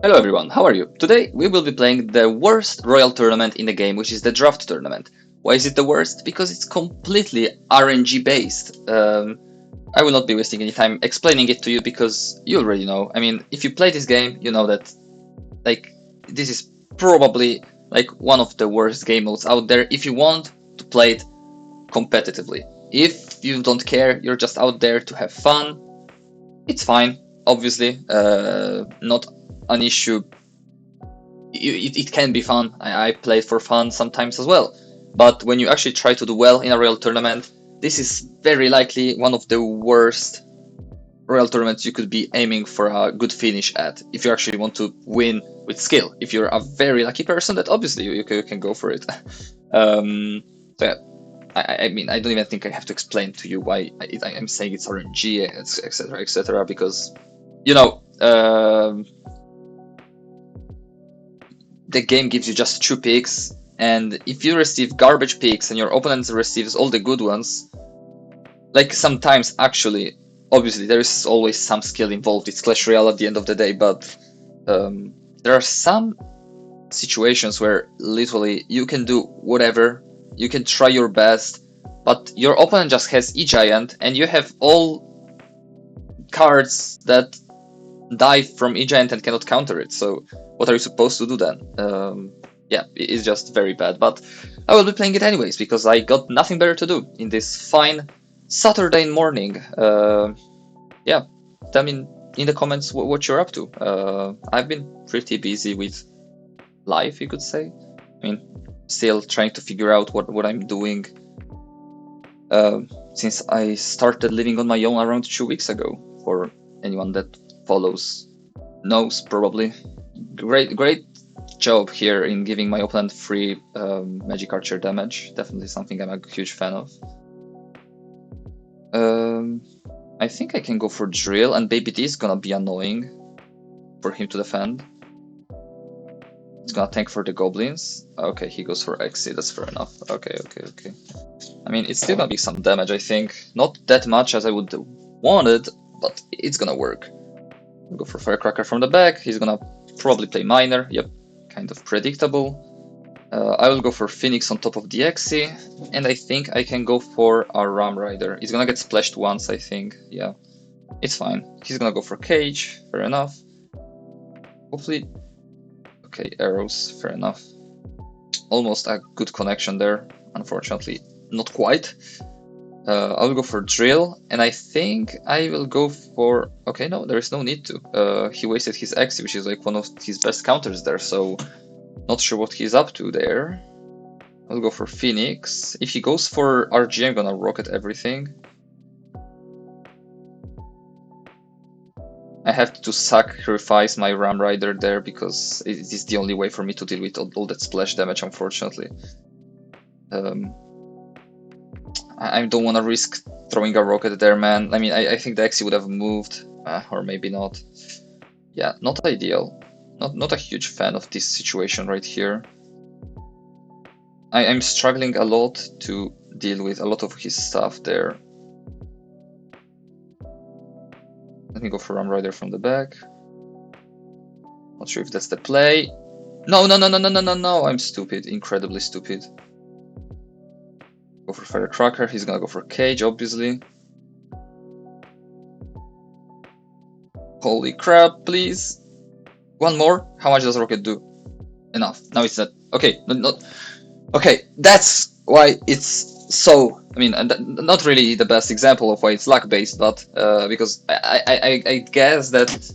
Hello everyone, how are you? Today we will be playing the worst royal tournament in the game, which is the draft tournament. Why is it the worst? Because it's completely RNG based. I will not be wasting any time explaining it to you because you already know. I mean, if you play this game, you know that like this is probably like one of the worst game modes out there if you want to play it competitively. If you don't care, you're just out there to have fun, it's fine. Obviously, not an issue. It can be fun. I play it for fun sometimes as well. But when you actually try to do well in a real tournament, this is very likely one of the worst royal tournaments you could be aiming for a good finish at if you actually want to win with skill. If you're a very lucky person, that obviously you can go for it. So yeah, I mean, I don't even think I have to explain to you why I'm saying it's RNG, etc., etc., because you know, the game gives you just 2 picks, and if you receive garbage picks and your opponent receives all the good ones, like sometimes actually, obviously there is always some skill involved. It's Clash Royale at the end of the day, but there are some situations where literally you can do whatever, you can try your best, but your opponent just has E-Giant and you have all cards that die from E-Giant and cannot counter it. So what are you supposed to do then? Yeah, it's just very bad. But I will be playing it anyways because I got nothing better to do in this fine Saturday morning. Yeah, tell me in the comments what you're up to. I've been pretty busy with life, you could say. I mean, still trying to figure out what I'm doing. Since I started living on my own around 2 weeks ago, for anyone that follows knows probably. Great job here in giving my opponent free magic archer damage. Definitely something I'm a huge fan of. I think I can go for drill, and Baby D is gonna be annoying for him to defend. He's gonna tank for the goblins. Okay, he goes for Exi, that's fair enough. Okay. I mean, it's still gonna be some damage, I think. Not that much as I would wanted, but it's gonna work. Go for Firecracker from the back. He's gonna probably play Miner. Yep, kind of predictable. I will go for Phoenix on top of the Exi, and I think I can go for a Ram Rider. He's gonna get splashed once, I think. Yeah, it's fine. He's gonna go for Cage. Fair enough. Hopefully, okay, arrows. Fair enough. Almost a good connection there. Unfortunately, not quite. I will go for drill, and I think I will go for... Okay, no, there is no need to. He wasted his X, which is like one of his best counters there, so not sure what he's up to there. I'll go for Phoenix. If he goes for RG, I'm gonna rocket everything. I have to sacrifice my Ram Rider there because it is the only way for me to deal with all that splash damage, unfortunately. I don't want to risk throwing a rocket there, man. I mean, I think the Exi would have moved, or maybe not. Yeah, not ideal. Not a huge fan of this situation right here. I'm struggling a lot to deal with a lot of his stuff there. Let me go for Ram Rider from the back. Not sure if that's the play. No, I'm stupid, incredibly stupid. Go for Firecracker, he's gonna go for Cage, obviously. Holy crap, please. One more? How much does Rocket do? Enough. Now it's that. Okay, not. Okay, that's why it's so... I mean, not really the best example of why it's luck-based, but because I guess that...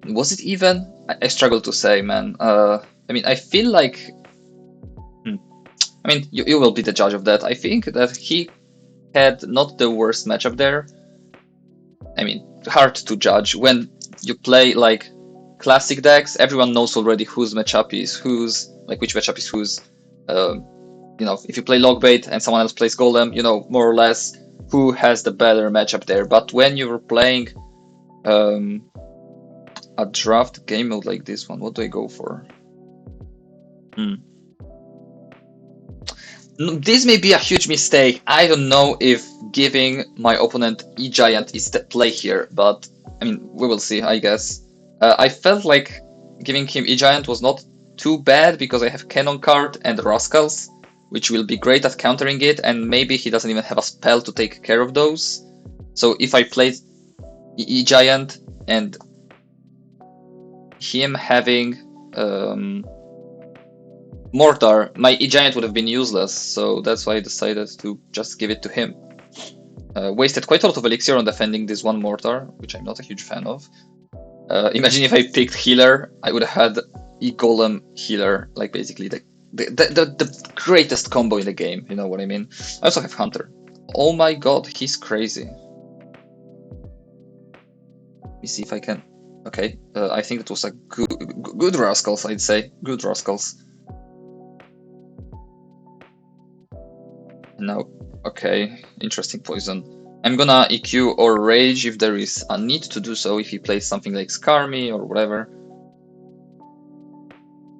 Was it even? I struggle to say, man. I mean, I feel like... I mean, you will be the judge of that. I think that he had not the worst matchup there. I mean, hard to judge. When you play like classic decks, everyone knows already whose matchup is whose, like which matchup is whose. You know, if you play Logbait and someone else plays Golem, you know more or less who has the better matchup there. But when you're playing a draft game mode like this one, what do I go for? This may be a huge mistake. I don't know if giving my opponent E-Giant is the play here, but I mean, we will see, I guess. I felt like giving him E-Giant was not too bad because I have Cannon card and Rascals, which will be great at countering it, and maybe he doesn't even have a spell to take care of those. So if I played E-Giant and him having Mortar, my E-Giant would have been useless, so that's why I decided to just give it to him. Wasted quite a lot of elixir on defending this one Mortar, which I'm not a huge fan of. Imagine if I picked Healer, I would have had E-Golem Healer, like basically the greatest combo in the game, you know what I mean? I also have Hunter. Oh my god, he's crazy. Let me see if I can... Okay, I think it was a good Rascals, I'd say. Good Rascals. Now, okay, interesting poison. I'm gonna EQ or Rage if there is a need to do so, if he plays something like Scar Me or whatever.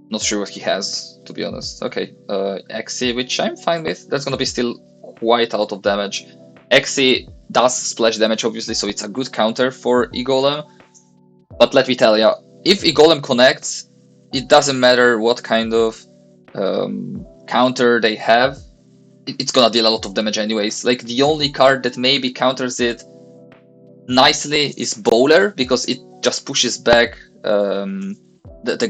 Not sure what he has, to be honest. Okay, Exi, which I'm fine with. That's gonna be still quite a lot of damage. Exi does splash damage, obviously, so it's a good counter for E-Golem. But let me tell you, if E-Golem connects, it doesn't matter what kind of counter they have. It's gonna deal a lot of damage anyways. Like, the only card that maybe counters it nicely is Bowler, because it just pushes back the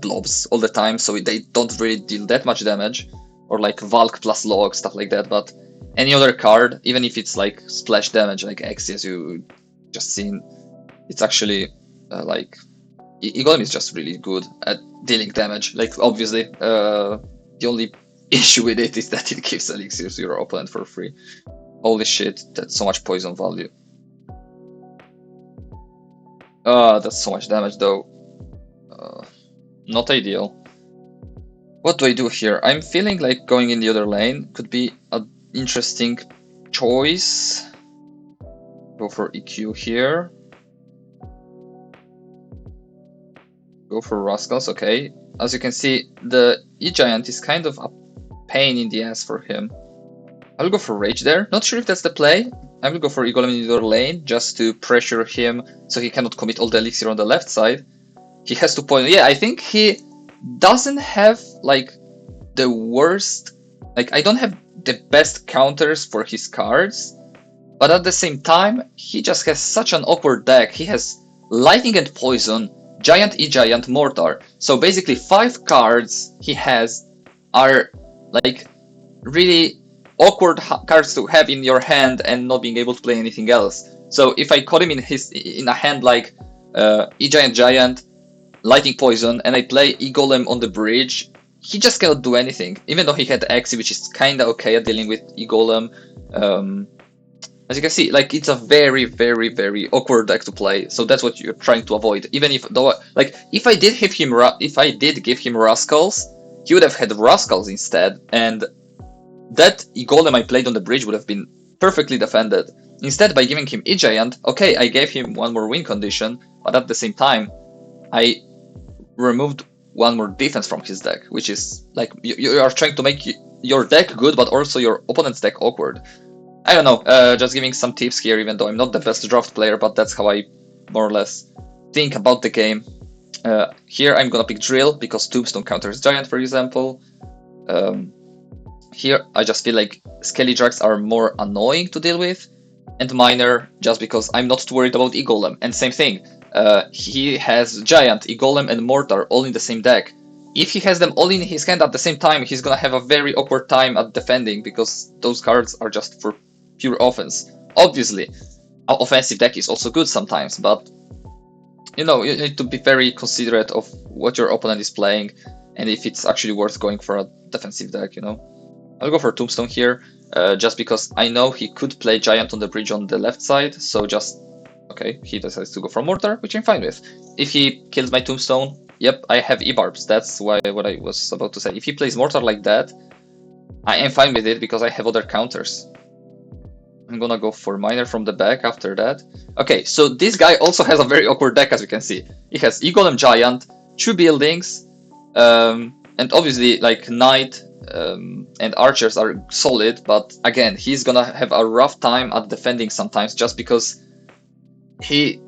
blobs all the time, so they don't really deal that much damage. Or like Valk plus Log, stuff like that. But any other card, even if it's like splash damage, like X, as you just seen, it's actually like E-Golem is just really good at dealing damage. Like, obviously, the only issue with it is that it gives elixir to your opponent for free. Holy shit, that's so much poison value. That's so much damage though. Not ideal. What do I do here? I'm feeling like going in the other lane could be an interesting choice. Go for EQ here. Go for Rascals, okay. As you can see, the E-Giant is kind of a pain in the ass for him. I'll go for Rage there. Not sure if that's the play. I will go for E-Golem in the other lane just to pressure him so he cannot commit all the elixir on the left side. He has to point. Yeah, I think he doesn't have like the worst. Like, I don't have the best counters for his cards, but at the same time, he just has such an awkward deck. He has Lightning and Poison, Giant E-Giant, Mortar. So basically 5 cards he has are like really awkward cards to have in your hand and not being able to play anything else. So if I caught him in a hand like E-Giant, Giant, Lightning Poison, and I play E-Golem on the bridge, he just cannot do anything. Even though he had Exi, which is kinda okay at dealing with E-Golem. As you can see, like, it's a very, very, very awkward deck to play. So that's what you're trying to avoid. Even if, though, like, if I did give him Rascals, he would have had Rascals instead, and that E-Golem I played on the bridge would have been perfectly defended. Instead, by giving him E-Giant, okay, I gave him one more win condition, but at the same time, I removed one more defense from his deck, which is like you are trying to make your deck good, but also your opponent's deck awkward. I don't know, just giving some tips here, even though I'm not the best draft player, but that's how I more or less think about the game. Here I'm gonna pick Drill, because Tombstone counters Giant, for example. Here I just feel like Skelly Drags are more annoying to deal with, and Miner, just because I'm not too worried about E-Golem. And same thing, he has Giant, E-Golem, and Mortar all in the same deck. If he has them all in his hand at the same time, he's gonna have a very awkward time at defending, because those cards are just for pure offense. Obviously, an offensive deck is also good sometimes, but you know, you need to be very considerate of what your opponent is playing, and if it's actually worth going for a defensive deck, you know. I'll go for Tombstone here, just because I know he could play Giant on the bridge on the left side, so just... Okay, he decides to go for Mortar, which I'm fine with. If he kills my Tombstone, yep, I have E-Barbs. That's what I was about to say. If he plays Mortar like that, I am fine with it because I have other counters. I'm gonna go for Miner from the back after that. Okay, so this guy also has a very awkward deck, as you can see. He has E-Golem Giant, 2 buildings, and obviously like Knight and Archers are solid, but again, he's gonna have a rough time at defending sometimes, just because he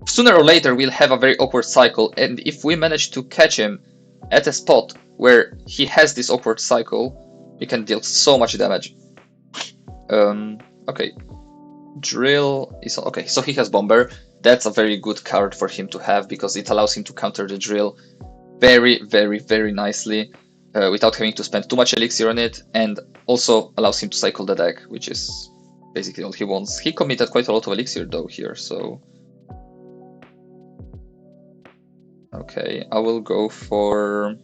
sooner or later we'll have a very awkward cycle, and if we manage to catch him at a spot where he has this awkward cycle, we can deal so much damage. Okay, Drill is okay, so he has Bomber. That's a very good card for him to have because it allows him to counter the Drill very, very, very nicely without having to spend too much elixir on it, and also allows him to cycle the deck, which is basically all he wants. He committed quite a lot of elixir though here, so... Okay, I will go for...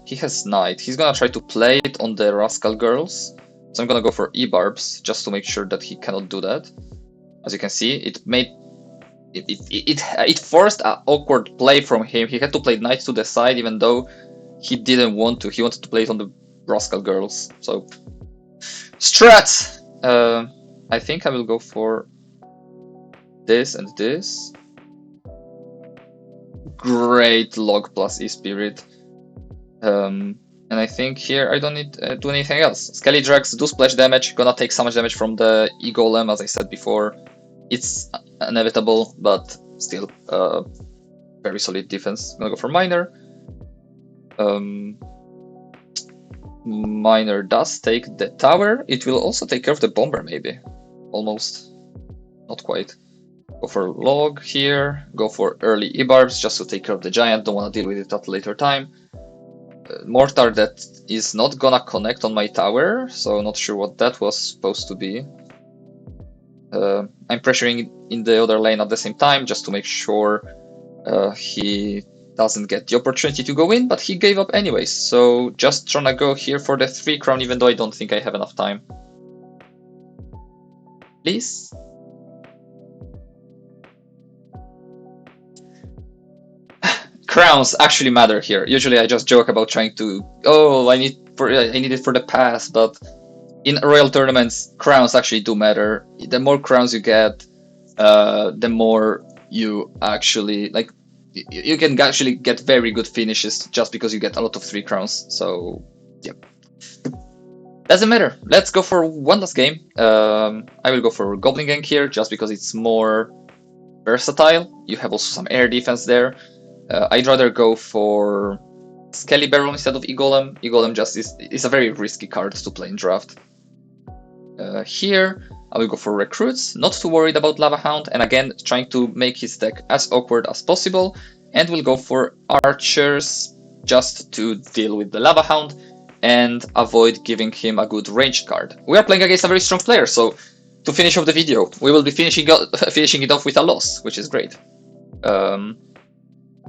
He has Knight. He's gonna try to play it on the Rascal Girls, so I'm gonna go for E-Barbs just to make sure that he cannot do that. As you can see, it made... It forced an awkward play from him. He had to play Knight to the side even though he didn't want to. He wanted to play it on the Rascal Girls. So, strat! I think I will go for this and this. Great Log plus E-Spirit. And I think here I don't need to do anything else. Skelly Drags do splash damage, gonna take so much damage from the E-Golem, as I said before. It's inevitable, but still very solid defense. Gonna go for Miner. Miner does take the tower. It will also take care of the Bomber, maybe. Almost. Not quite. Go for Log here. Go for early E-Barbs just to take care of the Giant. Don't want to deal with it at a later time. Mortar that is not gonna connect on my tower, so not sure what that was supposed to be. I'm pressuring in the other lane at the same time just to make sure he doesn't get the opportunity to go in, but he gave up anyways, so just trying to go here for the 3 crown even though I don't think I have enough time. Please? Crowns actually matter here. Usually I just joke about trying to, oh, I need it for the pass, but in royal tournaments, crowns actually do matter. The more crowns you get, the more you actually, like, you can actually get very good finishes just because you get a lot of 3 crowns. So, yep. Doesn't matter. Let's go for one last game. I will go for Goblin Gang here just because it's more versatile. You have also some air defense there. I'd rather go for Skelly Barrel instead of E-Golem. E-Golem just is a very risky card to play in draft. Here, I will go for Recruits, not too worried about Lava Hound, and again, trying to make his deck as awkward as possible, and we'll go for Archers just to deal with the Lava Hound and avoid giving him a good ranged card. We are playing against a very strong player, so to finish off the video, we will be finishing it off with a loss, which is great.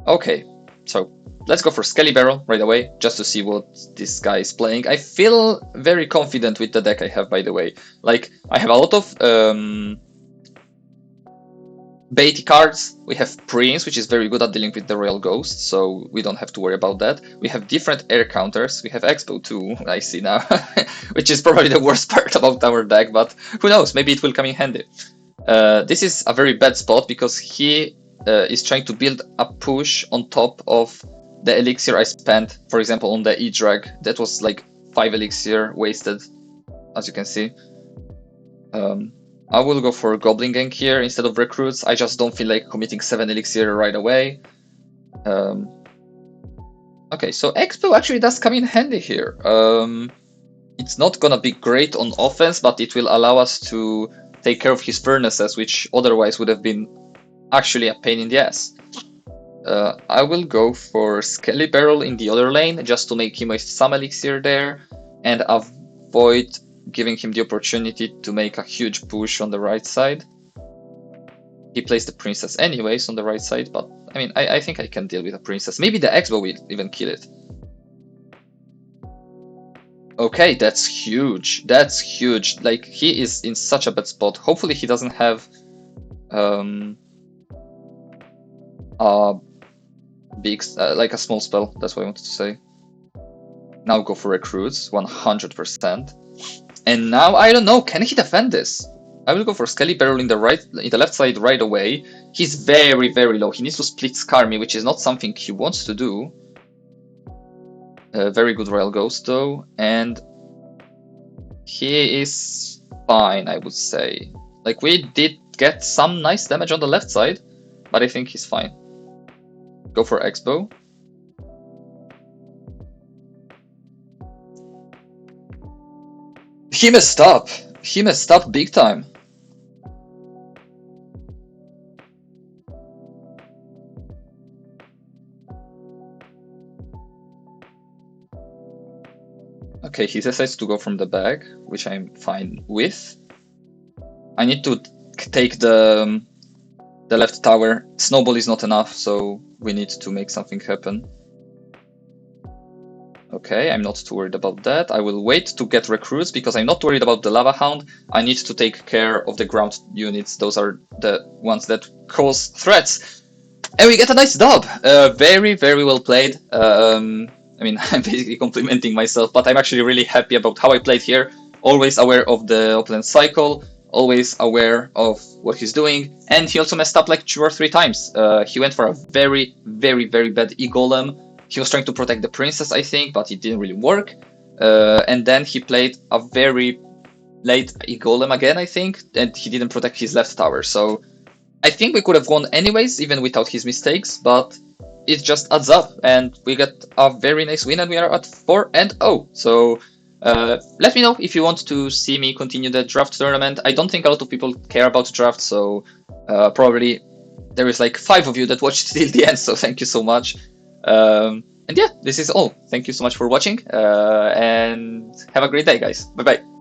Okay, so let's go for Skelly Barrel right away, just to see what this guy is playing. I feel very confident with the deck I have, by the way. Like, I have a lot of baity cards. We have Prince, which is very good at dealing with the Royal Ghost, so we don't have to worry about that. We have different air counters. We have Expo too, I see now, which is probably the worst part about our deck, but who knows, maybe it will come in handy. This is a very bad spot because he is trying to build a push on top of the elixir I spent, for example, on the E-Drag. That was like 5 elixir wasted, as you can see. I will go for Goblin Gang here instead of Recruits. I just don't feel like committing 7 elixir right away. Okay, so Expo actually does come in handy here. It's not gonna be great on offense, but it will allow us to take care of his furnaces, which otherwise would have been actually a pain in the ass. I will go for Skelly Barrel in the other lane, just to make him waste some elixir there, and avoid giving him the opportunity to make a huge push on the right side. He plays the Princess anyways on the right side, but I mean, I think I can deal with a Princess. Maybe the Expo will even kill it. Okay, that's huge. That's huge. Like, he is in such a bad spot. Hopefully he doesn't have big, like a small spell. That's what I wanted to say. Now go for Recruits, 100%. And now, I don't know, can he defend this? I will go for Skelly Barrel in the left side right away. He's very, very low. He needs to split Scar me, which is not something he wants to do. Very good Royal Ghost though, and he is fine, I would say. Like, we did get some nice damage on the left side, but I think he's fine. Go for X-Bow. He messed up. He messed up big time. Okay, he decides to go from the back, which I'm fine with. I need to take the left tower. Snowball is not enough, so we need to make something happen. Okay, I'm not too worried about that. I will wait to get recruits because I'm not worried about the Lava Hound. I need to take care of the ground units. Those are the ones that cause threats. And we get a nice dub. Very, very well played. I mean, I'm basically complimenting myself, but I'm actually really happy about how I played here. Always aware of the opponent's cycle, always aware of what he's doing, and he also messed up like 2 or 3 times. He went for a very, very, very bad E-Golem. He was trying to protect the princess, I think, but it didn't really work. And then he played a very late E-Golem again, I think, and he didn't protect his left tower. So I think we could have won anyways, even without his mistakes, but it just adds up, and we get a very nice win, and we are at 4-0. So let me know if you want to see me continue the draft tournament. I don't think a lot of people care about draft, so probably there is like 5 of you that watched till the end, so thank you so much. And yeah, this is all. Thank you so much for watching, and have a great day, guys. Bye bye.